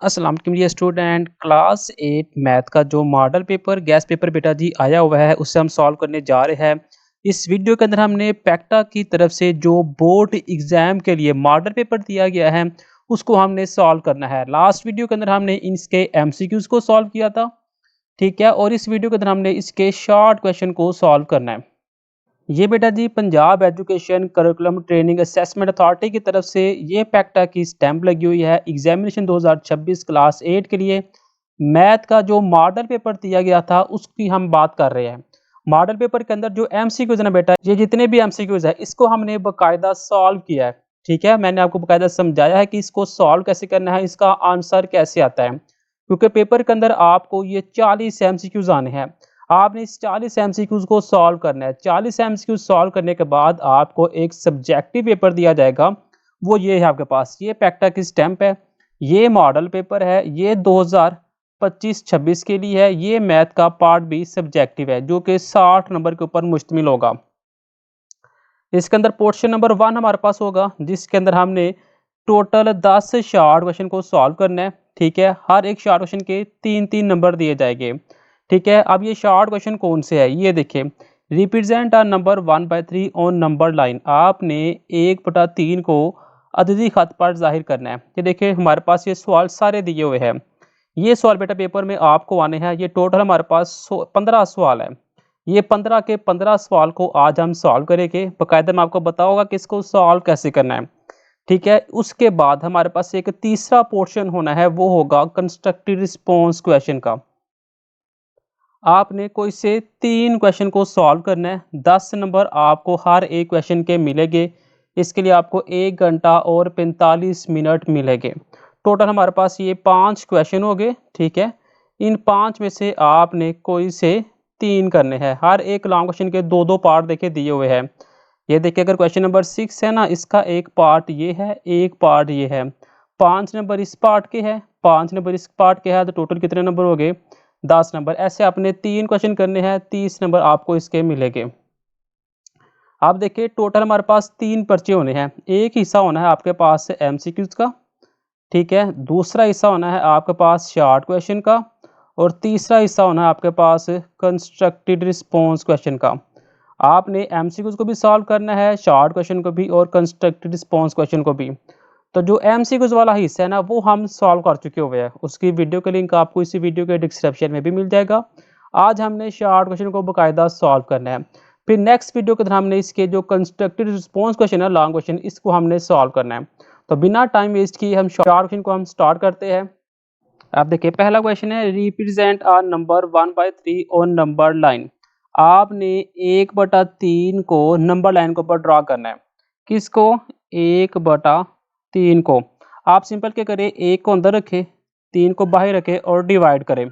अस्सलाम वालेकुम dear student. Class 8 math का जो मॉडल पेपर गैस पेपर बेटा जी आया हुआ है उससे हम सॉल्व करने जा रहे हैं। इस वीडियो के अंदर हमने पैक्टा की तरफ से जो बोर्ड एग्जाम के लिए मॉडल पेपर दिया गया है उसको हमने सॉल्व करना है। लास्ट वीडियो के अंदर हमने इसके एमसीक्यूज को सॉल्व किया था, ठीक है, और इस वीडियो के अंदर हमने इसके शॉर्ट क्वेश्चन को सॉल्व करना है। ये बेटा जी Punjab education curriculum training assessment authority की तरफ से ये पैक्टा की स्टैंप लगी हुई है। एग्जामिनेशन 2026 क्लास 8 के लिए मैथ का जो मॉडल पेपर दिया गया था उसकी हम बात कर रहे हैं। मॉडल पेपर के अंदर जो एमसीक्यूज है ना बेटा, ये जितने भी एमसीक्यूज है इसको हमने बकायदा सॉल्व किया है। ठीक है, मैंने आपको बकायदा समझाया है कि इसको सॉल्व कैसे करना है, इसका आंसर कैसे आता है, क्योंकि पेपर के अंदर आपको ये 40 एमसीक्यूज आने हैं। आपने इस 40 एमसीक्यूज को सॉल्व करना है। 40 एमसीक्यूज सॉल्व करने के बाद आपको एक सब्जेक्टिव पेपर दिया जाएगा। वो ये है आपके पास, ये पैक्टा की स्टैंप है, ये मॉडल पेपर है, ये 2025-26 के लिए है। ये मैथ का पार्ट भी सब्जेक्टिव है जो कि 60 नंबर के ऊपर मुश्तमिल होगा। इसके अंदर पोर्शन नंबर 1 हमारे पास होगा जिसके अंदर हमने टोटल 10 शॉर्ट क्वेश्चन को सॉल्व करना है। ठीक है, हर एक शॉर्ट क्वेश्चन के 3-3 नंबर दिए जाएंगे। ठीक है, अब ये शॉर्ट क्वेश्चन कौन से है, ये देखिए। Represent a number 1/3 on number line. आपने 1/3 को अददी खत पर जाहिर करना है। ये देखिए हमारे पास ये सवाल सारे दिए हुए हैं। ये सवाल बेटा पेपर में आपको आने हैं। ये टोटल हमारे पास 15 सवाल है। ये 15 के 15 सवाल को आज हम सॉल्व करेंगे। बाकायदा मैं आपको बताऊंगा कि इसको सॉल्व कैसे करना है। ठीक है, उसके बाद हमारे पास एक तीसरा पोर्शन होना है, वो होगा कंस्ट्रक्टिव रिस्पॉन्स क्वेश्चन का। आपने कोई से 3 क्वेश्चन को सॉल्व करना है। 10 नंबर आपको हर एक क्वेश्चन के मिलेंगे। इसके लिए आपको 1 घंटा और 45 मिनट मिलेंगे। टोटल हमारे पास ये 5 क्वेश्चन हो गए। ठीक है, इन 5 में से आपने कोई से 3 करने हैं। हर एक लॉन्ग क्वेश्चन के 2-2 पार्ट देखे दिए हुए हैं। ये देखिए, अगर क्वेश्चन नंबर 6 है ना, इसका एक पार्ट ये है, एक पार्ट ये है। 5 नंबर इस पार्ट के है, 5 नंबर इस पार्ट के है, तो टोटल कितने नंबर हो गए? 10 नंबर। ऐसे आपने 3 क्वेश्चन करने हैं, 30 नंबर आपको इसके मिलेंगे। आप देखिए टोटल हमारे पास 3 पर्चे होने हैं। एक हिस्सा होना है आपके पास एमसीक्यूज का, ठीक है, दूसरा हिस्सा होना है आपके पास शॉर्ट क्वेश्चन का, और तीसरा हिस्सा होना है आपके पास कंस्ट्रक्टेड रिस्पॉन्स क्वेश्चन का। आपने एमसीक्यूज को भी सॉल्व करना है, शॉर्ट क्वेश्चन को भी, और कंस्ट्रक्टेड रिस्पॉन्स क्वेश्चन को भी। तो जो एमसीक्यूज वाला हिस्सा है ना, वो हम सॉल्व कर चुके हुए हैं। उसकी वीडियो का लिंक आपको इसी वीडियो के डिस्क्रिप्शन में भी मिल जाएगा। आज हमने शॉर्ट क्वेश्चन को बाकायदा सॉल्व करना है। फिर नेक्स्ट वीडियो के अंदर हमने इसके जो कंस्ट्रक्टेड रिस्पॉन्स क्वेश्चन है, लॉन्ग क्वेश्चन, इसको हमने सॉल्व करना है। तो बिना टाइम वेस्ट किए हम शॉर्ट क्वेश्चन को हम स्टार्ट करते हैं। आप देखिए पहला क्वेश्चन है, represent a number 1/3 on number line. आपने 1/3 को नंबर लाइन के ऊपर ड्रा करना है। किसको? 1/3 को। आप सिंपल क्या करें, 1 को अंदर रखें, 3 को बाहर रखें और डिवाइड करें।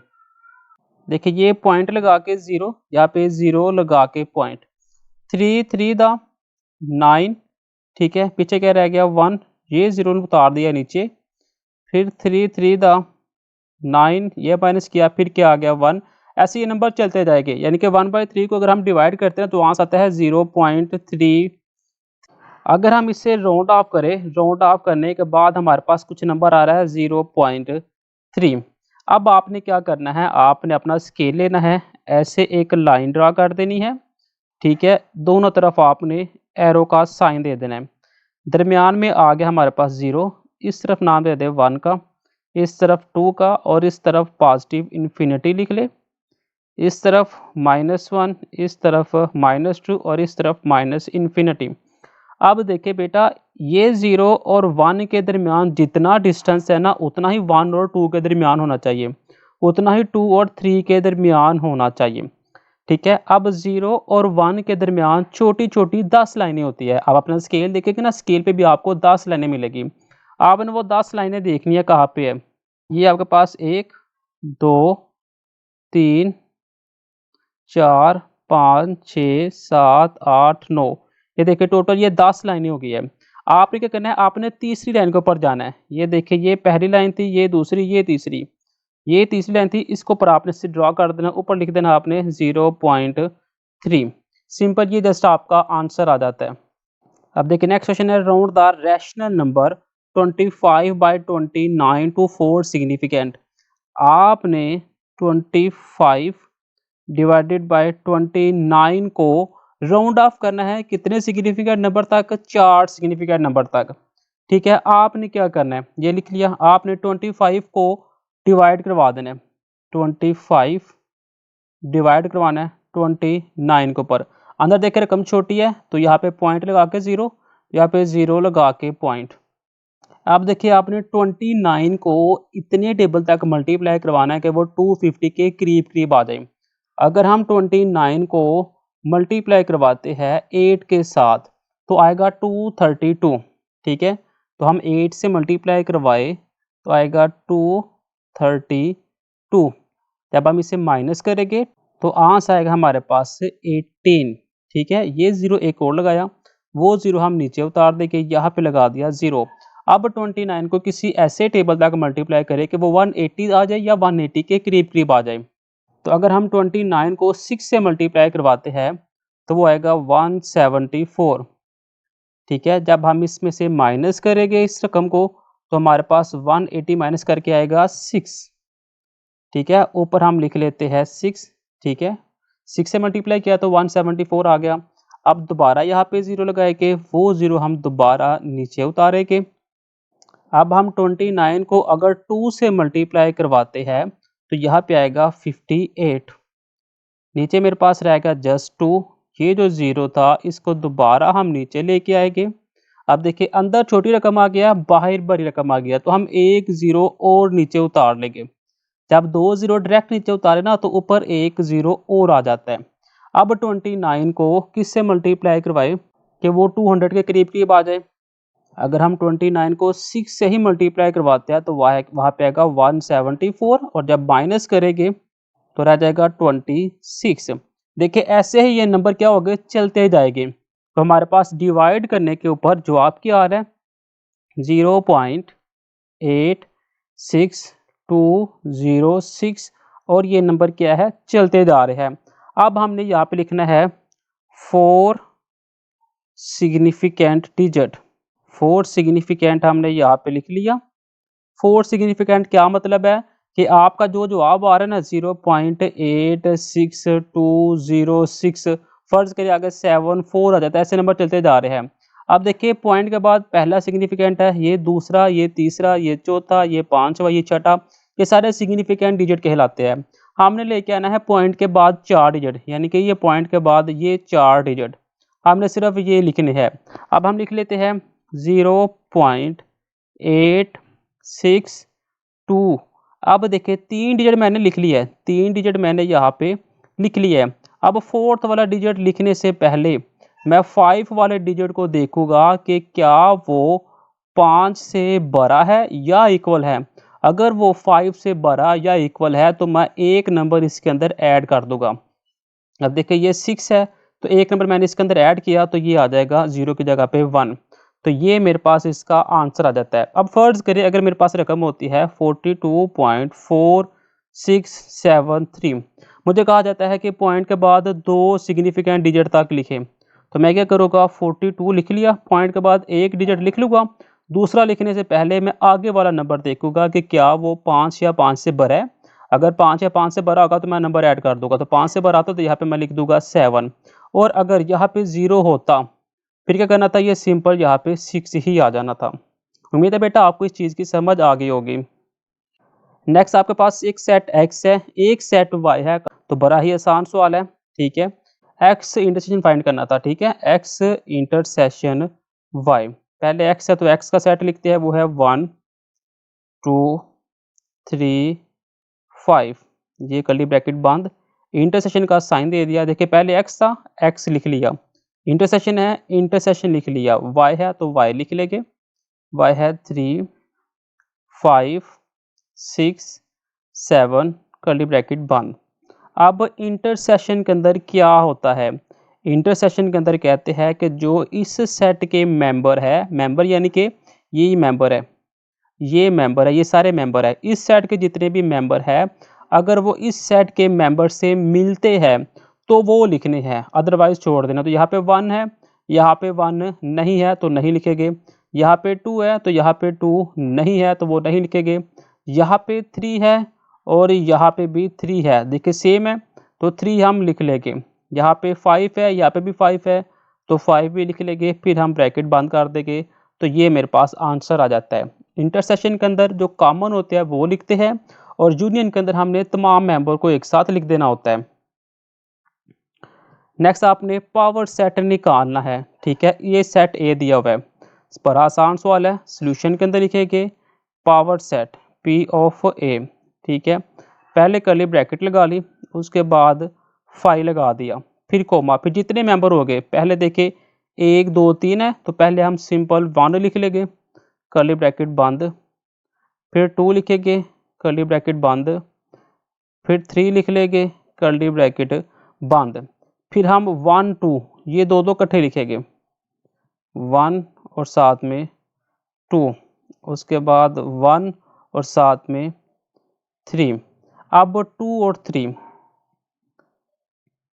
देखिए ये पॉइंट लगा के 0, यहाँ पे 0 लगा के पॉइंट। 3 3 दा 9, ठीक है, पीछे क्या रह गया 1, ये 0 उतार दिया नीचे। फिर 3 3 दा 9, ये माइनस किया, फिर क्या आ गया 1। ऐसे ये नंबर चलते जाएंगे, यानी कि 1/3 को अगर हम डिवाइड करते हैं तो आंसर आता है 0.3। अगर हम इसे राउंड ऑफ करें, राउंड ऑफ करने के बाद हमारे पास कुछ नंबर आ रहा है 0.3। अब आपने क्या करना है, आपने अपना स्केल लेना है, ऐसे एक लाइन ड्रा कर देनी है। ठीक है, दोनों तरफ आपने एरो का साइन दे देना है। दरमियान में आ गया हमारे पास 0, इस तरफ नाम दे दे 1 का, इस तरफ 2 का, और इस तरफ पॉजिटिव इन्फिनिटी लिख ले। इस तरफ -1, इस तरफ -2, और इस तरफ माइनस इन्फिनिटी। अब देखिए बेटा, ये 0 और 1 के दरमियान जितना डिस्टेंस है ना, उतना ही 1 और 2 के दरमियान होना चाहिए, उतना ही 2 और 3 के दरमियान होना चाहिए। ठीक है, अब 0 और 1 के दरमियान छोटी छोटी 10 लाइनें होती है। अब अपना स्केल देखेंगे ना, स्केल पे भी आपको 10 लाइनें मिलेगी। आपने वो 10 लाइनें देखनी है, कहाँ पे है? ये आपके पास 1 2 3 4 5 6 7 8 9, ये देखिए टोटल ये 10 लाइनें हो गई है। आपने क्या करना है, आपने तीसरी लाइन के ऊपर जाना है। ये देखिए, ये पहली लाइन थी, ये दूसरी, ये तीसरी, ये तीसरी लाइन थी, इसको ऊपर आपने से ड्रॉ कर देना, ऊपर लिख देना आपने 0.3। सिंपल, ये जस्ट आपका आंसर आ जाता है। अब देखिए नेक्स्ट क्वेश्चन है, round the rational number 25/29 to 4 significant. आपने 25 डिवाइडेड बाय 29 को राउंड ऑफ करना है कितने सिग्निफिकेंट नंबर तक? 4 सिग्निफिकेंट नंबर तक। ठीक है, आपने क्या करना है, ये लिख लिया। आपने 25 को डिवाइड करवा देना है, 25 डिवाइड करवाना है 29 के ऊपर। अंदर देखे रकम छोटी है तो यहाँ पे पॉइंट लगा के 0, यहाँ पे 0 लगा के पॉइंट। अब देखिए आपने 29 को इतने टेबल तक मल्टीप्लाई करवाना है कि वो 250 के करीब करीब आ जाए। अगर हम 29 को मल्टीप्लाई करवाते हैं 8 के साथ तो आएगा 232। ठीक है, तो हम 8 से मल्टीप्लाई करवाए तो आएगा 232। जब हम इसे माइनस करेंगे तो आंसर आएगा हमारे पास 18। ठीक है, ये 0 एक और लगाया, वो 0 हम नीचे उतार देंगे, यहाँ पे लगा दिया 0। अब 29 को किसी ऐसे टेबल तक मल्टीप्लाई करें कि वो 180 आ जाए या 180 के करीब करीब आ जाए। तो अगर हम 29 को 6 से मल्टीप्लाई करवाते हैं तो वो आएगा 174। ठीक है, जब हम इसमें से माइनस करेंगे इस रकम को तो हमारे पास 180 माइनस करके आएगा 6। ठीक है, ऊपर हम लिख लेते हैं 6। ठीक है, 6 से मल्टीप्लाई किया तो 174 आ गया। अब दोबारा यहाँ पे 0 लगाएंगे, वो 0 हम दोबारा नीचे उतारेंगे। अब हम 29 को अगर 2 से मल्टीप्लाई करवाते हैं तो यहाँ पे आएगा 58। नीचे मेरे पास रहेगा जस्ट 2। ये जो 0 था इसको दोबारा हम नीचे लेके आएंगे। अब देखिए अंदर छोटी रकम आ गया, बाहर बड़ी रकम आ गया, तो हम एक 0 और नीचे उतार लेंगे। जब 2 0 डायरेक्ट नीचे उतारे ना तो ऊपर एक 0 और आ जाता है। अब 29 को किससे मल्टीप्लाई करवाए कि वो 200 के करीब करीब आ जाए? अगर हम 29 को 6 से ही मल्टीप्लाई करवाते हैं तो वहाँ पे आएगा 174, और जब माइनस करेंगे तो रह जाएगा 26। देखिए ऐसे ही ये नंबर क्या हो गए, चलते जाएंगे। तो हमारे पास डिवाइड करने के ऊपर जवाब क्या आ रहा है, 0.8626, और ये नंबर क्या है, चलते जा रहे हैं। अब हमने यहाँ पे लिखना है 4 सिग्निफिकेंट डिजिट। 4 सिग्निफिकेंट हमने यहाँ पे लिख लिया। 4 सिग्निफिकेंट क्या मतलब है कि आपका जो जवाब आ रहा है ना 0.86206, फर्ज करिए अगर 74 आ जाता है, ऐसे नंबर चलते जा रहे हैं। अब देखिए पॉइंट के बाद पहला सिग्निफिकेंट है, ये दूसरा, ये तीसरा, ये चौथा, ये पांचवा, ये छठा, ये सारे सिग्निफिकेंट डिजिट कहलाते हैं। हमने लेके आना है पॉइंट के बाद 4 डिजिट, यानी कि ये पॉइंट के बाद ये 4 डिजिट हमने सिर्फ ये लिखने हैं। अब हम लिख लेते हैं 0.862। अब देखिए 3 डिजिट मैंने लिख लिया है, 3 डिजिट मैंने यहाँ पे लिख लिया है। अब फोर्थ वाला डिजिट लिखने से पहले मैं 5 वाले डिजिट को देखूंगा कि क्या वो 5 से बड़ा है या इक्वल है। अगर वो 5 से बड़ा या इक्वल है तो मैं एक नंबर इसके अंदर ऐड कर दूंगा। अब देखिए ये 6 है तो एक नंबर मैंने इसके अंदर ऐड किया तो ये आ जाएगा 0 की जगह पे 1। तो ये मेरे पास इसका आंसर आ जाता है। अब फर्ज करिए अगर मेरे पास रकम होती है 42.4673, मुझे कहा जाता है कि पॉइंट के बाद 2 सिग्निफिकेंट डिजिट तक लिखें। तो मैं क्या करूँगा, 42 लिख लिया, पॉइंट के बाद एक डिजिट लिख लूँगा। दूसरा लिखने से पहले मैं आगे वाला नंबर देखूंगा कि क्या वो 5 या 5 से बड़ा है। अगर 5 या 5 से बड़ा होगा तो मैं नंबर ऐड कर दूंगा, तो 5 से बड़ा आता तो यहाँ पे मैं लिख दूंगा 7। और अगर यहाँ पे 0 होता फिर क्या करना था, ये सिंपल यहाँ पे 6 ही आ जाना था। उम्मीद है बेटा आपको इस चीज़ की समझ आ गई होगी। नेक्स्ट आपके पास एक सेट x है, एक सेट y है, तो बड़ा ही आसान सवाल है। ठीक है, x इंटरसेक्शन फाइंड करना था। ठीक है, x इंटरसेक्शन y, पहले x है तो x का सेट लिखते हैं, वो है 1 2 3 5, ये कर्ली ब्रैकेट बंद, इंटरसेक्शन का साइन दे दिया। देखिए पहले x था, x लिख लिया, इंटरसेक्शन है, इंटरसेक्शन लिख लिया, y है तो y लिख लेंगे, y है 3 5 6 7 कर्ली ब्रैकेट बंद। अब इंटरसेक्शन के अंदर क्या होता है, इंटरसेक्शन के अंदर कहते हैं कि जो इस सेट के मेंबर है, मेंबर यानी कि ये मेंबर है, ये मेंबर है, ये सारे मेंबर है, इस सेट के जितने भी मेंबर है, अगर वो इस सेट के मेंबर से मिलते हैं तो वो लिखने हैं, अदरवाइज छोड़ देना। तो यहाँ पे 1 है, यहाँ पे 1 नहीं है तो नहीं लिखेंगे। यहाँ पे 2 है तो यहाँ पे 2 नहीं है तो वो नहीं लिखेंगे। यहाँ पे 3 है और यहाँ पे भी 3 है, देखिए सेम है तो 3 हम लिख लेंगे। यहाँ पे 5 है, यहाँ पे भी 5 है तो 5 भी लिख लेंगे, फिर हम ब्रैकेट बंद कर देंगे। तो ये मेरे पास आंसर आ जाता है। इंटरसेक्शन के अंदर जो कॉमन होते हैं वो लिखते हैं और यूनियन के अंदर हमने तमाम मेंबर को एक साथ लिख देना होता है। नेक्स्ट आपने पावर सेट निकालना है, ठीक है। ये सेट ए दिया हुआ है, बड़ा आसान सवाल है। सॉल्यूशन के अंदर लिखेंगे पावर सेट पी ऑफ ए, ठीक है। पहले कर्ली ब्रैकेट लगा ली, उसके बाद 5 लगा दिया, फिर कोमा, फिर जितने मेंबर हो गए पहले देखे 1 2 3 है तो पहले हम सिंपल 1 लिख लेंगे, कर्ली ब्रैकेट बंद, फिर 2 लिखेंगे, कर्ली ब्रैकेट बंद, फिर 3 लिख लेंगे, कर्ली ब्रैकेट बंद, फिर हम 1 2 ये दो इकट्ठे लिखेंगे, 1 और साथ में 2, उसके बाद 1 और साथ में 3। अब 2 और 3,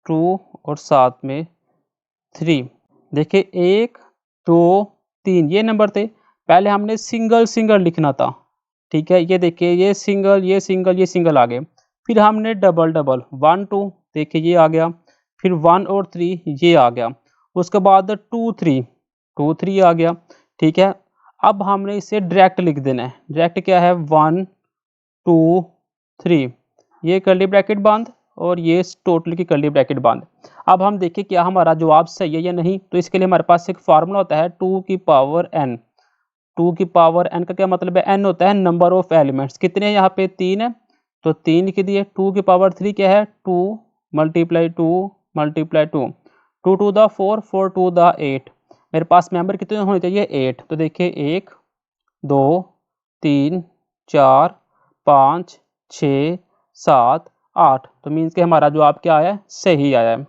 2 और साथ में 3, देखिए 1 2 3 ये नंबर थे। पहले हमने सिंगल सिंगल लिखना था, ठीक है। ये देखिए ये सिंगल ये सिंगल ये सिंगल आ गए, फिर हमने डबल डबल 1 2 देखिए ये आ गया, फिर 1 और 3 ये आ गया, उसके बाद 2 3 2 3 आ गया, ठीक है। अब हमने इसे डायरेक्ट लिख देना है। डायरेक्ट क्या है 1 2 3, ये कर्ली ब्रैकेट बंद और ये टोटल की कर्ली ब्रैकेट बंद। अब हम देखें क्या हमारा जवाब सही है या नहीं। तो इसके लिए हमारे पास एक फार्मूला होता है 2 की पावर n। 2 की पावर n का क्या मतलब है, n होता है नंबर ऑफ एलिमेंट्स। कितने हैं यहाँ पे 3 है तो 3 लिख दिए। 2 की पावर 3 क्या है 2 multiply 2 multiply 2, 2 to the 4 4 to the 8। मेरे पास मेंबर कितने होने चाहिए 8। तो देखिए 1 2 3 4 5 6 7 8, तो मीन्स कि हमारा जवाब क्या आया है, सही आया है।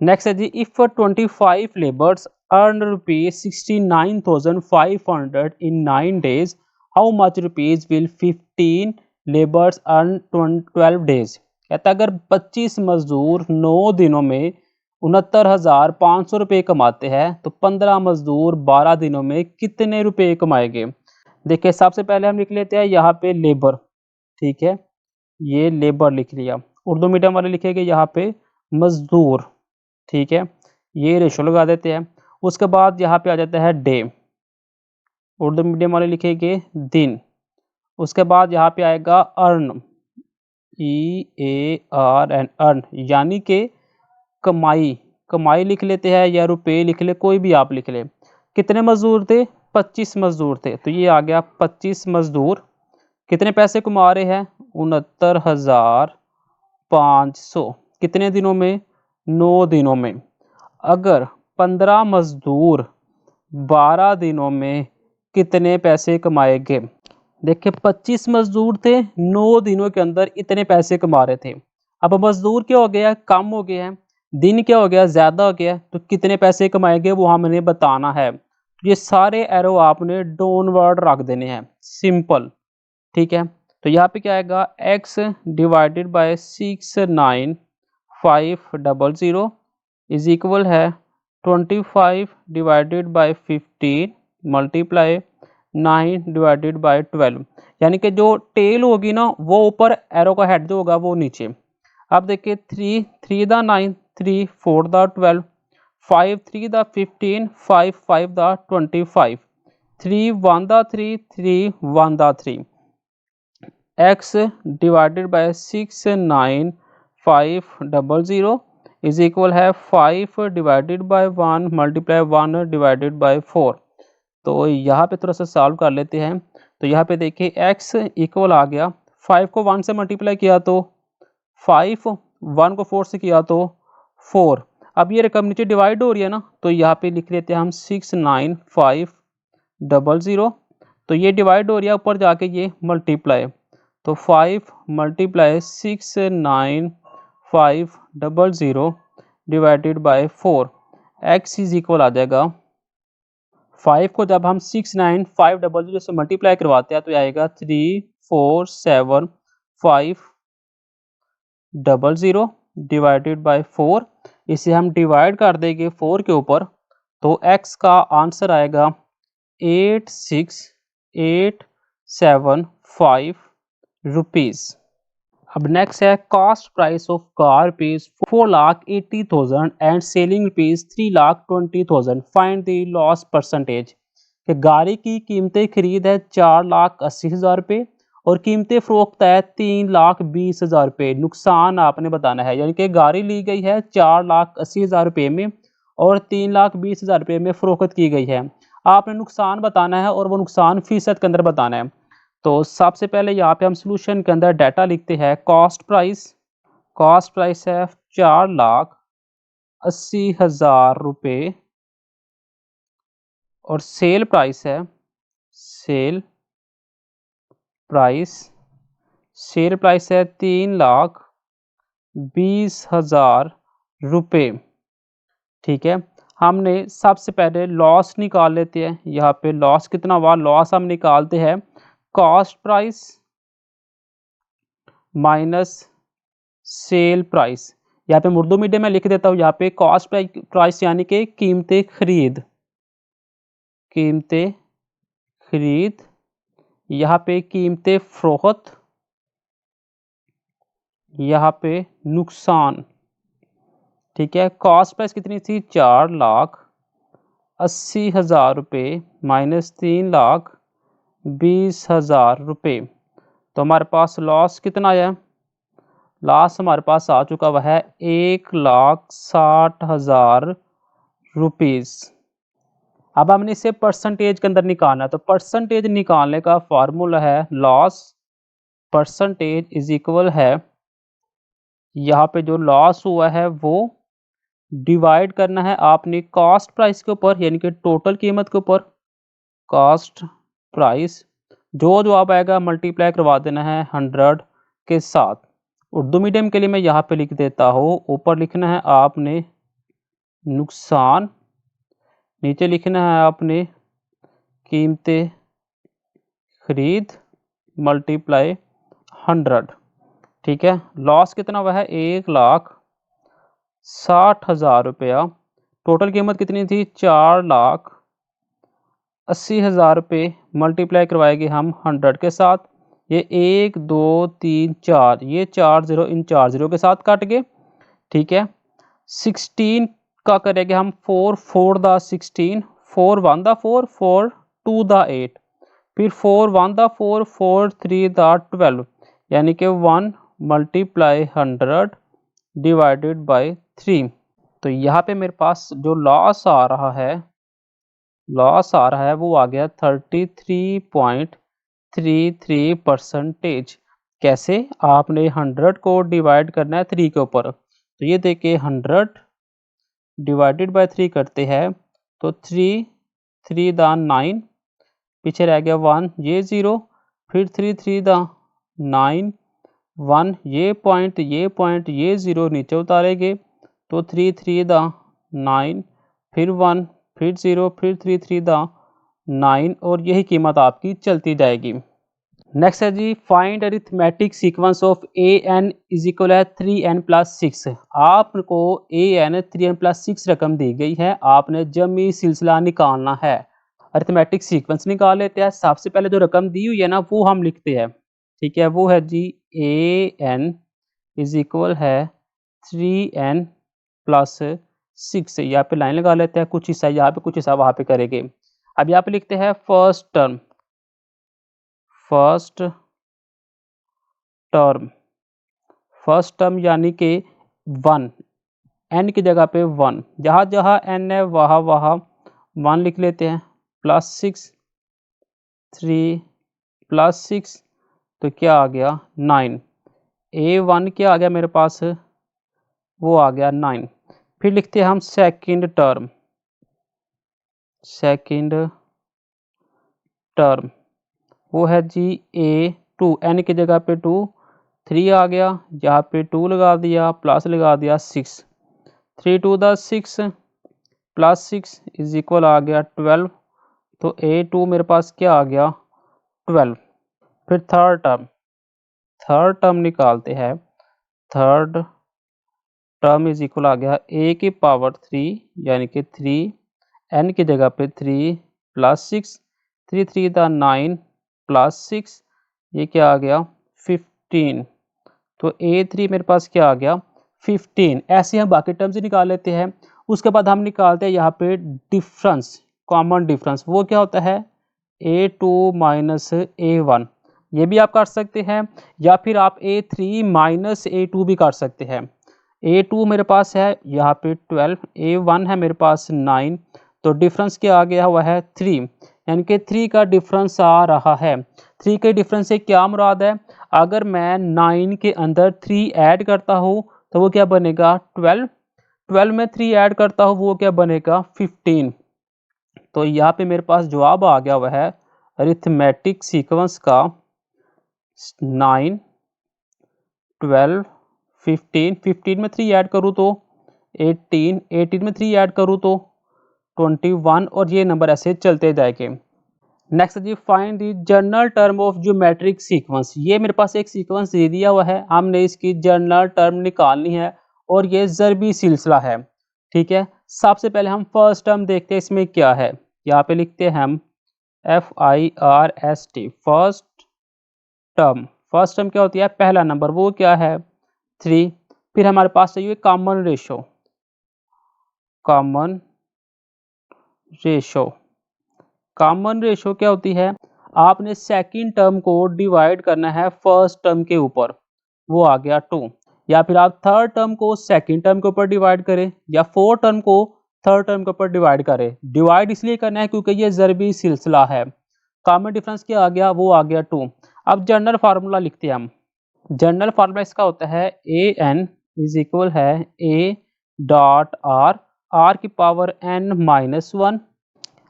नेक्स्ट है जी, if 25 labours earn ₹69,500 in 9 days, how much rupees will 15 labours earn 12 days। कहता है अगर 25 मजदूर 9 दिनों में 69,500 रुपये कमाते हैं तो 15 मजदूर 12 दिनों में कितने रुपए कमाएंगे। देखिए सबसे पहले हम लिख लेते हैं यहाँ पे लेबर, ठीक है, ये लेबर लिख लिया। उर्दू मीडियम वाले लिखेंगे यहाँ पे मजदूर, ठीक है, ये रेशो लगा देते हैं। उसके बाद यहाँ पे आ जाता है डे, उर्दू मीडियम वाले लिखेंगे दिन। उसके बाद यहाँ पे आएगा अर्न, EARN अर्न, यानी कि कमाई। कमाई लिख लेते हैं या रुपए लिख ले, कोई भी आप लिख ले। कितने मजदूर थे 25 मजदूर थे तो ये आ गया 25 मजदूर कितने पैसे कमा रहे हैं 69,500 कितने दिनों में 9 दिनों में। अगर 15 मजदूर 12 दिनों में कितने पैसे कमाएंगे। देखिए 25 मजदूर थे 9 दिनों के अंदर इतने पैसे कमा रहे थे। अब मजदूर क्या हो गया कम हो गया है, दिन क्या हो गया ज़्यादा हो गया, तो कितने पैसे कमाएंगे वो हमने बताना है। ये सारे एरो आपने डाउनवर्ड रख देने हैं, सिंपल, ठीक है। तो यहाँ पे क्या आएगा x divided by 69500 is equal है 25 divided by 15 multiply 9 divided by 12, यानी कि जो टेल होगी ना वो ऊपर, एरो का हेड जो होगा वो नीचे। अब देखिए 3 3 the 9 3 4 the 12 5 3 the 15 5 5 the 25 3 1 the 3 3 1 the 3, x divided by 69500 is equal है 5 divided by 1 multiply 1 divided by 4। तो यहाँ पे थोड़ा सा सॉल्व कर लेते हैं। तो यहाँ पे देखिए x इक्वल आ गया, 5 को 1 से मल्टीप्लाई किया तो 5, 1 को 4 से किया तो 4। अब ये रकम नीचे डिवाइड हो रही है ना, तो यहाँ पे लिख लेते हैं हम 69500, तो ये डिवाइड हो रही है, ऊपर जाके ये मल्टीप्लाई, तो 5 multiply 69500 divided by 4, x is equal आ जाएगा 5 को जब हम 69500 से मल्टीप्लाई करवाते हैं तो आएगा 34750 डिवाइडेड बाय 4। इसे हम डिवाइड कर देंगे 4 के ऊपर, तो x का आंसर आएगा 86,875 रुपीज़। अब नेक्स्ट है cost price of car rupees 4,80,000 and selling rupees 3,20,000। Find the loss percentage. कि गाड़ी की कीमतें खरीद है 4,80,000 रुपये और कीमतें फ़रोख्त है 3,20,000 रुपये। नुकसान आपने बताना है, यानी कि गाड़ी ली गई है 4,80,000 रुपये में और 3,20,000 रुपये में फ़रोख्त की गई है। आपने नुकसान बताना है और वो नुकसान फ़ीसद के अंदर बताना है। तो सबसे पहले यहाँ पे हम सॉल्यूशन के अंदर डाटा लिखते हैं। कॉस्ट प्राइस है 4,80,000 रुपये और सेल प्राइस है सेल प्राइस सेल प्राइस है 3,20,000 रुपये। ठीक है, हमने सबसे पहले लॉस निकाल लेते हैं। यहाँ पे लॉस कितना हुआ, लॉस हम निकालते हैं cost price minus sale price. यहाँ पे उर्दू मीडियम में लिख देता हूँ। यहाँ पे कॉस्ट प्राइस यानी कि कीमतें खरीद, यहाँ पे कीमतें फरोख्त, यहाँ पे नुकसान। ठीक है, कॉस्ट प्राइस कितनी थी 4,80,000 रुपये माइनस 3,20,000 रुपये। तो हमारे पास लॉस कितना आया, लॉस हमारे पास आ चुका हुआ है 1,60,000 रुपीज़। अब हमने इसे परसेंटेज के अंदर निकालना है। तो परसेंटेज निकालने का फार्मूला है लॉस परसेंटेज इज इक्वल है, यहाँ पे जो लॉस हुआ है वो डिवाइड करना है आपने कॉस्ट प्राइस के ऊपर, यानी कि टोटल कीमत के ऊपर। कॉस्ट प्राइस जो जवाब आएगा मल्टीप्लाई करवा देना है 100 के साथ। उर्दू मीडियम के लिए मैं यहाँ पे लिख देता हूँ, ऊपर लिखना है आपने नुकसान, नीचे लिखना है आपने कीमतें खरीद मल्टीप्लाई 100। ठीक है, लॉस कितना हुआ है 1,60,000 रुपया। टोटल कीमत कितनी थी 4,80,000 रुपये। मल्टीप्लाई करवाएंगे हम 100 के साथ। ये 1 2 3 4, ये 4 0 इन 4 0 के साथ कट गए। ठीक है, 16 का करेंगे हम 4 4 द 16, 4 1 द 4, 4 2 द 8, फिर 4 1 द 4, 4 3 द 12, यानी कि 1 मल्टीप्लाई 100 डिवाइडेड बाय 3। तो यहाँ पे मेरे पास जो लॉस आ रहा है वो आ गया 33.33%। कैसे, आपने 100 को डिवाइड करना है 3 के ऊपर। तो ये देखिए 100 डिवाइडेड बाय 3 करते हैं तो 3 3 द 9, पीछे रह गया 1, ये 0, फिर 3 3 द 9 1, ये पॉइंट ये 0 नीचे उतारेंगे तो 3 3 द 9, फिर 1, फिर 0, फिर 3 3 द 9 और यही कीमत आपकी चलती जाएगी। नेक्स्ट है जी, find arithmetic sequence of an is equal है 3n प्लस 6। आपको an 3n प्लस 6 रकम दी गई है, आपने जमी सिलसिला निकालना है। अरिथमेटिक सीक्वेंस निकाल लेते हैं। सबसे पहले जो रकम दी हुई है ना वो हम लिखते हैं। ठीक है, वो है जी an इज इक्वल है 3n प्लस 6। यहाँ पे लाइन लगा लेते हैं, कुछ हिस्सा यहाँ पे कुछ हिस्सा वहाँ पे करेंगे। अब यहाँ पे लिखते हैं फर्स्ट टर्म यानी कि 1, n की जगह पे 1, जहाँ जहाँ n है वहाँ वहाँ 1 लिख लेते हैं। प्लस 6 3 प्लस 6 तो क्या आ गया 9। a1 क्या आ गया मेरे पास, वो आ गया 9। फिर लिखते हैं हम सेकंड टर्म, वो है जी a2, n की जगह पे 2, 3 आ गया, यहाँ पे 2 लगा दिया, प्लस लगा दिया 6, 3 2 द 6 प्लस 6 इज इक्वल आ गया 12। तो a2 मेरे पास क्या आ गया 12। फिर थर्ड टर्म निकालते हैं। थर्ड टर्म इज इक्वल आ गया a की पावर 3 यानी कि 3, n की जगह पे 3 प्लस 6 3 3 द 9 प्लस 6, ये क्या आ गया 15। तो A3 मेरे पास क्या आ गया 15। ऐसे हम बाकी टर्म्स ही निकाल लेते हैं। उसके बाद हम निकालते हैं यहाँ पे डिफरेंस, कॉमन डिफरेंस। वो क्या होता है A2 माइनस A1। ये भी आप कर सकते हैं, या फिर आप A3 माइनस A2 भी कर सकते हैं। A2 मेरे पास है यहाँ पे 12, A1 है मेरे पास 9, तो डिफरेंस क्या आ गया हुआ है 3, यानी कि 3 का डिफरेंस आ रहा है। 3 के डिफरेंस से क्या मुराद है, अगर मैं 9 के अंदर 3 ऐड करता हूँ तो वो क्या बनेगा 12, 12 में 3 ऐड करता हूँ वो क्या बनेगा 15। तो यहाँ पे मेरे पास जवाब आ गया हुआ है अरिथमेटिक सीक्वेंस का 9 12 15, 15 में 3 ऐड करूँ तो 18, 18 में 3 ऐड करूँ तो 21, और ये नंबर ऐसे चलते जाएंगे। नेक्स्ट जी, find the general term of geometric sequence. ये मेरे पास एक सीक्वेंस दे दिया हुआ है, हमने इसकी जनरल टर्म निकालनी है और ये ज़रबी सिलसिला है। ठीक है, सबसे पहले हम फर्स्ट टर्म देखते हैं इसमें क्या है। यहाँ पे लिखते हैं हम FIRST, first term. First term क्या होती है, पहला नंबर, वो क्या है 3। फिर हमारे पास चाहिए common ratio, common ratio. Common ratio क्या होती है, आपने सेकंड टर्म को डिवाइड करना है फर्स्ट टर्म के ऊपर, वो आ गया 2। या फिर आप थर्ड टर्म को सेकंड टर्म के ऊपर डिवाइड करें, या फोर्थ टर्म को थर्ड टर्म के ऊपर डिवाइड करें। डिवाइड इसलिए करना है क्योंकि ये ज़रबी सिलसिला है। कॉमन डिफरेंस क्या आ गया, वो आ गया 2। अब जनरल फार्मूला लिखते हैं हम। जनरल फार्मूला इसका होता है AN इज इक्वल है A डॉट R की पावर N माइनस 1।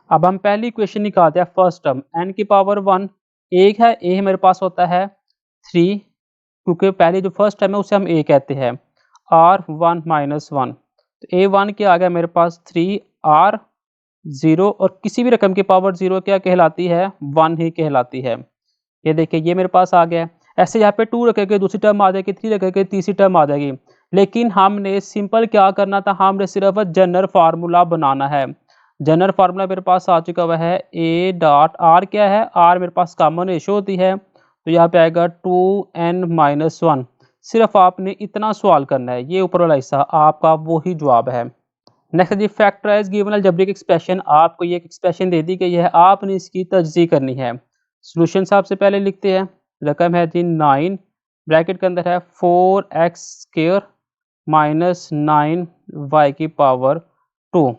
अब हम पहली इक्वेशन निकालते हैं फर्स्ट टर्म, n की पावर 1, एक है a मेरे पास होता है 3, क्योंकि पहले जो फर्स्ट टर्म है उसे हम a कहते हैं। R1 माइनस 1, तो A1 क्या आ गया मेरे पास 3, R 0, और किसी भी रकम की पावर 0 क्या कहलाती है 1 ही कहलाती है। ये देखिए ये मेरे पास आ गया। ऐसे यहाँ पे 2 रखेंगे दूसरी टर्म आ जाएगी, 3 रखेंगे तीसरी टर्म आ जाएगी। लेकिन हमने सिंपल क्या करना था, हमने सिर्फ जनरल फार्मूला बनाना है। जनरल फार्मूला मेरे पास आ चुका हुआ है A डॉट R क्या है, R मेरे पास कॉमन रेशो होती है, तो यहाँ पे आएगा 2n माइनस 1। सिर्फ आपने इतना सवाल करना है, ये ऊपर वाला हिस्सा आपका वही जवाब है। नेक्स्ट जी, फैक्टराइज गिवन अलजेब्रिक एक्सप्रेशन। आपको ये एक एक्सप्रेशन दे दी गई है, आपने इसकी तजज़ी करनी है। सॉल्यूशन सबसे पहले लिखते हैं, रकम है जी 9, ब्रैकेट के अंदर है 4x स्क्वायर माइनस 9y की पावर 2।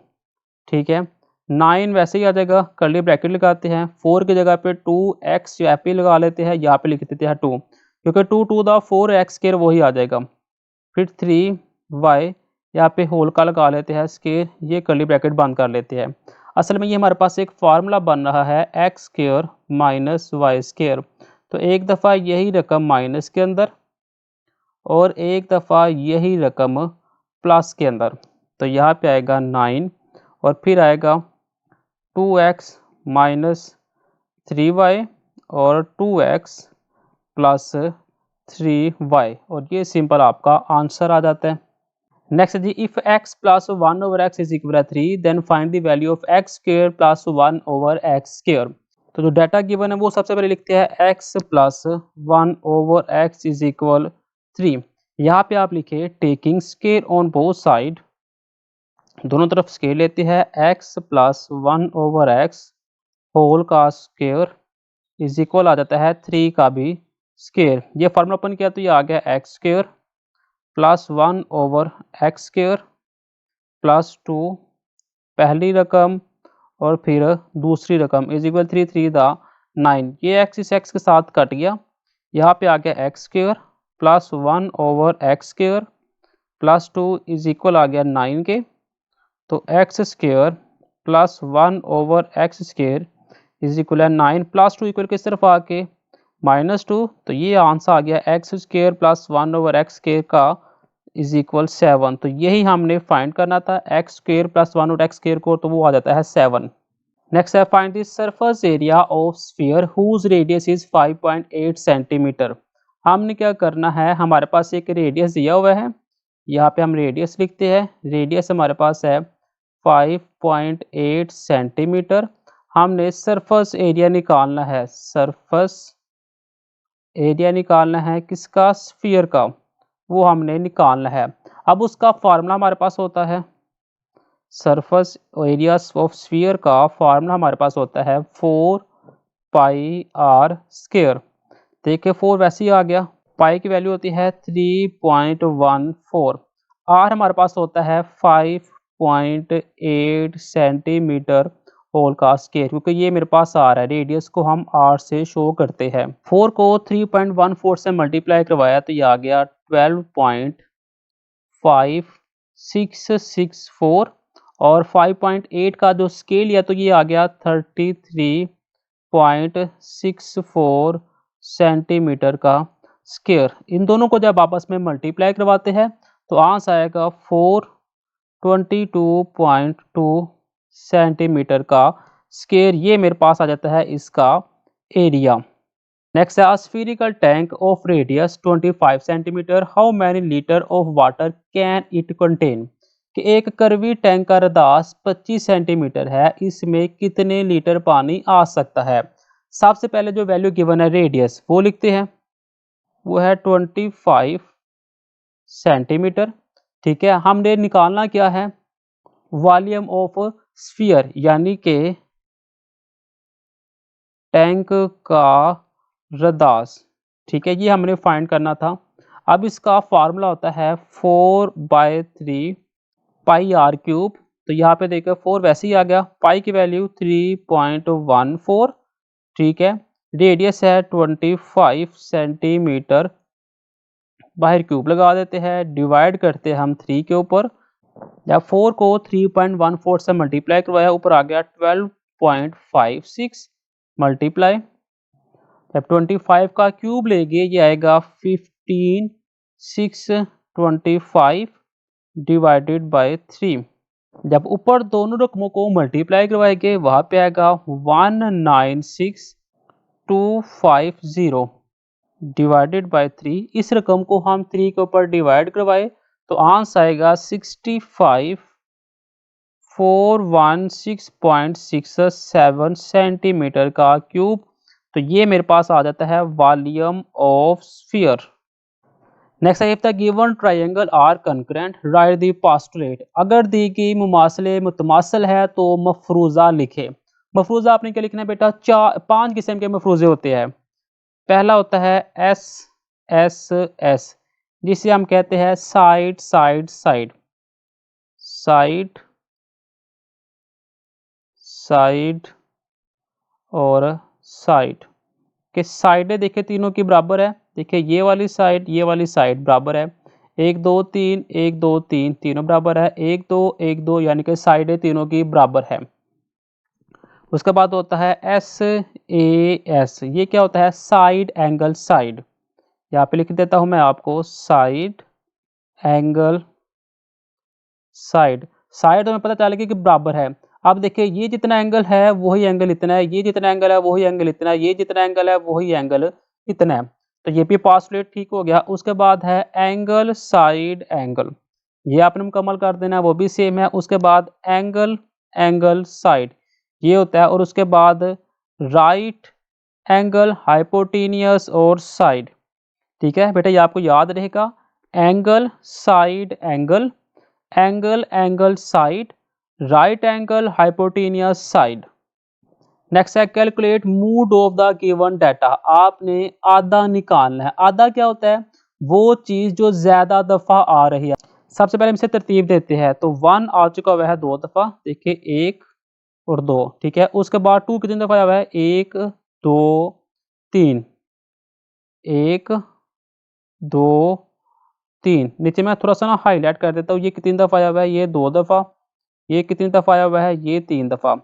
ठीक है, 9 वैसे ही आ जाएगा, कर्ली ब्रैकेट लगाते हैं, 4 की जगह पे 2x यहाँ पे लगा लेते हैं, यहाँ पे लिख देते हैं 2, क्योंकि 2 टू द 4x स्क्वायर वही आ जाएगा। फिर 3y यहाँ पे होल का लगा लेते हैं स्क्वायर, ये कर्ली ब्रैकेट बंद कर लेते हैं। असल में ये हमारे पास एक फार्मूला बन रहा है x square minus y square. तो एक दफ़ा यही रकम माइनस के अंदर और एक दफ़ा यही रकम प्लस के अंदर, तो यहाँ पे आएगा 9, और फिर आएगा 2x माइनस 3y और 2x प्लस 3y, और ये सिंपल आपका आंसर आ जाता है। नेक्स्ट जी, if x plus 1 over x is equal 3, then find the value of x square plus 1 over x square. तो जो डाटा गिवन है वो सबसे पहले लिखते हैं x plus 1 over x is equal 3। यहाँ पे आप लिखे taking square on both side, दोनों तरफ स्क्वायर लेते हैं, x plus 1 over x whole का स्क्वायर इज इक्वल आ जाता है 3 का भी स्क्वायर। ये फार्मूला अपन किया तो ये आ गया x square plus 1 over x square plus 2 पहली रकम और फिर दूसरी रकम इज इक्वल 3 3 द 9। ये एक्स इस एक्स के साथ कट गया, यहाँ पे आ गया x square plus 1 over x square plus 2 is equal आ गया 9 के, तो x square plus 1 over x square is equal है 9 प्लस 2 इक्वल किस तरफ आके -2, तो ये आंसर आ गया x square plus 1 over x square का इज इक्वल 7। तो यही हमने फाइंड करना था x square plus 1 over x square को, तो वो आ जाता है 7। नेक्स्ट है find the surface area of sphere whose radius is 5.8 centimetre. हमने क्या करना है, हमारे पास एक रेडियस दिया हुआ है, यहाँ पे हम रेडियस लिखते हैं, रेडियस हमारे पास है 5.8 सेंटीमीटर। हमने सरफेस एरिया निकालना है, सरफेस एरिया निकालना है किसका, स्फीयर का, वो हमने निकालना है। अब उसका फार्मूला हमारे पास होता है, सरफेस एरिया ऑफ स्फीयर का फार्मूला हमारे पास होता है 4 पाई r स्क्वायर। देखिए 4 वैसे ही आ गया, पाई की वैल्यू होती है 3.14, आर हमारे पास होता है 5.8 सेंटीमीटर होल का स्क्वायर, क्योंकि ये मेरे पास आर है, रेडियस को हम आर से शो करते हैं। 4 को 3.14 से मल्टीप्लाई करवाया तो ये आ गया 12.5664, और 5.8 का जो स्केल लिया तो ये आ गया 33.64 सेंटीमीटर का स्क्वायर। इन दोनों को जब आपस में मल्टीप्लाई करवाते हैं तो आंसर आएगा 422.2 सेंटीमीटर का स्क्वायर। ये मेरे पास आ जाता है इसका एरिया। नेक्स्ट है, spherical tank of radius 25 centimetre, how many litre of water can it contain. कि एक करवी टैंक का रदास 25 सेंटीमीटर है, इसमें कितने लीटर पानी आ सकता है। सबसे पहले जो वैल्यू गिवन है रेडियस वो लिखते हैं, वो है 25 सेंटीमीटर। ठीक है, हमने निकालना क्या है, वॉल्यूम ऑफ स्फीयर, यानी कि टैंक का रदास। ठीक है, ये हमने फाइंड करना था। अब इसका फार्मूला होता है 4/3 पाई आर क्यूब। तो यहाँ पे देखो 4 वैसे ही आ गया, पाई की वैल्यू 3.14, ठीक है, रेडियस है 25 सेंटीमीटर, बाहर क्यूब लगा देते हैं, डिवाइड करते हैं हम 3 के ऊपर। जब 4 को 3.14 से मल्टीप्लाई करवाया, ऊपर आ गया 12.56 मल्टीप्लाई, जब 25 का क्यूब लेंगे ये आएगा 15625 डिवाइडेड बाय 3। जब ऊपर दोनों रकमों को मल्टीप्लाई करवाएंगे वहां पे आएगा 196250 डिवाइडेड बाय 3। इस रकम को हम 3 के ऊपर डिवाइड करवाए तो आंसर आएगा 65416.67 सेंटीमीटर का क्यूब। तो ये मेरे पास आ जाता है वॉल्यूम ऑफ स्फीयर। नेक्स्ट है, if the given triangle are concurrent write the postulate. अगर दी गई मुमासले मुतमासल है तो मफरूजा लिखे। मफरूजा आपने क्या लिखना है बेटा, 5 किस्म के मफरूजे होते हैं। पहला होता है एस एस एस, जिसे हम कहते हैं side side side, side side और साइड के साइडें देखिए तीनों की बराबर है। देखिए ये वाली साइड बराबर है, 1 2 3 1 2 3 तीनों बराबर है, 1 2 1 2 यानी कि साइडें तीनों की बराबर है। उसके बाद होता है एस ए एस, ये क्या होता है, साइड एंगल साइड। यहाँ पे लिख देता हूं मैं आपको, साइड एंगल साइड। साइड हमें पता चल गया कि बराबर है। अब देखिए ये जितना एंगल है वही एंगल इतना है, ये जितना एंगल है वही एंगल इतना है, ये जितना एंगल है वही एंगल इतना है। तो ये भी पासलेट ठीक हो गया। उसके बाद है एंगल साइड एंगल, ये आपने मुकम्मल कर देना है, वो भी सेम है। उसके बाद एंगल एंगल साइड ये होता है, और उसके बाद राइट एंगल हाइपोटेनियस और साइड। ठीक है बेटा, ये आपको याद रहेगा, angle side angle, angle angle side, right angle hypotenuse side. Next है, calculate mode of the given data. आपने आधा निकालना है। आधा क्या होता है, वो चीज जो ज्यादा दफा आ रही है। सबसे पहले हम इसे तरतीब देते हैं, तो 1 आ चुका हुआ है 2 दफा, देखिए 1 और 2, ठीक है। उसके बाद 2 कितनी दफा आया हुआ है, 1 2 3, 1 2 3। नीचे मैं थोड़ा सा ना हाईलाइट कर देता हूँ, ये कितनी दफा आया हुआ है, ये 2 दफा, ये कितनी दफा आया हुआ है, ये 3 दफा।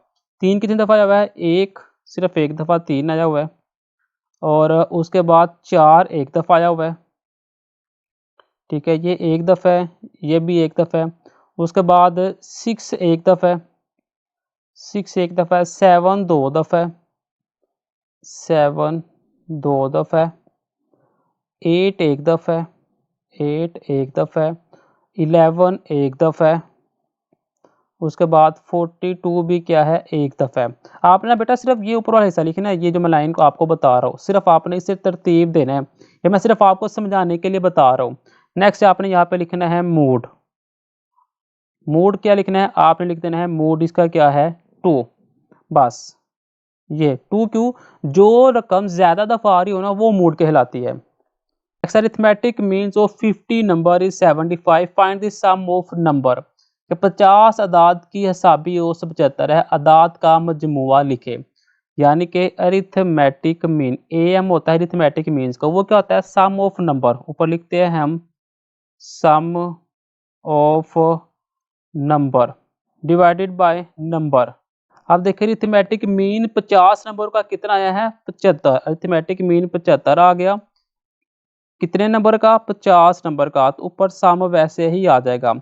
3 कितनी दफा आया हुआ है, एक, सिर्फ एक दफा 3 आया हुआ है। और उसके बाद 4 एक दफा आया हुआ है, ठीक है, ये एक दफा है, ये भी एक दफा है। उसके बाद 6 एक दफा है, 6 एक दफा है। 7 2 दफा है, 7 2 दफा है। 8 एक दफा है, 8 एक दफा है। 11 एक दफा है। उसके बाद 42 भी क्या है, एक दफ़ा है। आपने ना बेटा सिर्फ ये ऊपर वाला हिस्सा लिखना है, ये जो मैं लाइन को आपको बता रहा हूँ, सिर्फ आपने इसे तरतीब देना है। ये मैं सिर्फ आपको समझाने के लिए बता रहा हूँ। नेक्स्ट आपने यहाँ पे लिखना है मूड। मूड क्या लिखना है, आपने लिख देना है मूड, इसका क्या है 2, बस। ये 2 क्यों, जो रकम ज़्यादा दफ़ा आ रही हो ना वो मूड कहलाती है। Next arithmetic means of 50 number is 75, find the sum of number. कि 50 अदाद की हिसाबी औसत 75 है, अदाद का मजमुआ लिखे। यानी कि अरिथमेटिक मीन एम होता है अरिथमेटिक मीन्स का, वो क्या होता है सम ऑफ नंबर। ऊपर लिखते हैं हम sum of number divided by number. अब देखिए अरिथमेटिक मीन 50 नंबर का कितना आया है 75, अरिथमेटिक मीन 75 आ गया। कितने नंबर का 50 नंबर का, तो ऊपर सम वैसे ही आ जाएगा।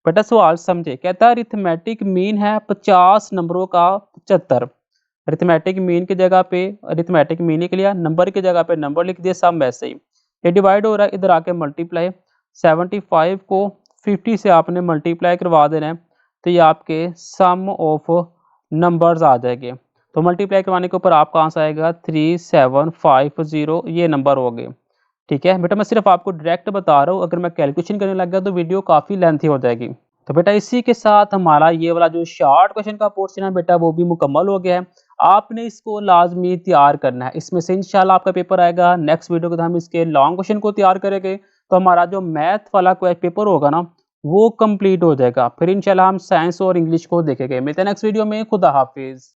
बेटा सवाल समझे, कहता है अरिथमेटिक मीन है 50 नंबरों का 75। अरिथमेटिक मीन की जगह पे अरिथमेटिक मीन लिख लिया, नंबर की जगह पे नंबर लिख दिया, सम वैसे ही। ये डिवाइड हो रहा है, इधर आके मल्टीप्लाई। 75 को 50 से आपने मल्टीप्लाई करवा देना है, तो ये आपके सम ऑफ नंबर्स आ जाएंगे। तो मल्टीप्लाई करवाने के ऊपर आपका आंसर आएगा 3750, ये नंबर हो गए। ठीक है बेटा, मैं सिर्फ आपको डायरेक्ट बता रहा हूँ, अगर मैं कैलकुलेशन करने लग गया तो वीडियो काफ़ी लेंथी हो जाएगी। तो बेटा इसी के साथ हमारा ये वाला जो शॉर्ट क्वेश्चन का पोर्शन है बेटा वो भी मुकम्मल हो गया है। आपने इसको लाजमी तैयार करना है, इसमें से इंशाल्लाह आपका पेपर आएगा। नेक्स्ट वीडियो के अंदर हम इसके लॉन्ग क्वेश्चन को तैयार करेंगे, तो हमारा जो मैथ वाला पेपर होगा ना वो कंप्लीट हो जाएगा। फिर इंशाल्लाह हम साइंस और इंग्लिश को देखेंगे। मिलते हैं नेक्स्ट वीडियो में। खुदा हाफिज़।